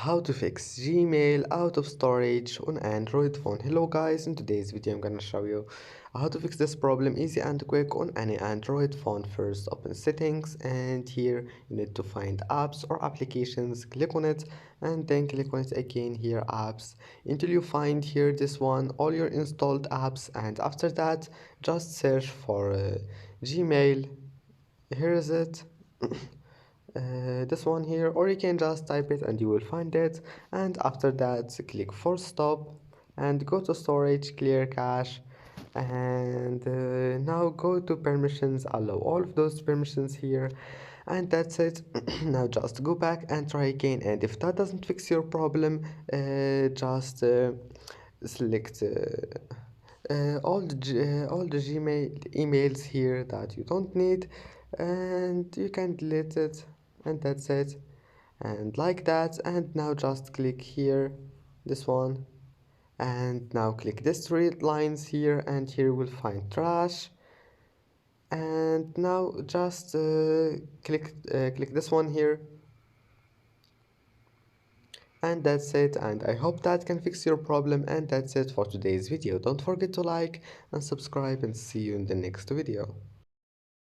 How to fix Gmail out of storage on Android phone. Hello guys, in today's video I'm gonna show you how to fix this problem easy and quick on any Android phone. First, open settings, and here you need to find apps or applications. Click on it and then click on it again here, apps, until you find here this one, all your installed apps, and after that just search for Gmail. Here is it. This one here, or you can just type it and you will find it, and after that click force stop and go to storage, clear cache, and now go to permissions, allow all of those permissions here, and that's it. Now just go back and try again, and if that doesn't fix your problem, just select all the Gmail emails here that you don't need, and you can delete it, and that's it. And like that, and now just click here, this one, and now click these three lines here, and here you will find trash, and now just click this one here, and that's it. And I hope that can fix your problem, and that's it for today's video. Don't forget to like and subscribe, and see you in the next video.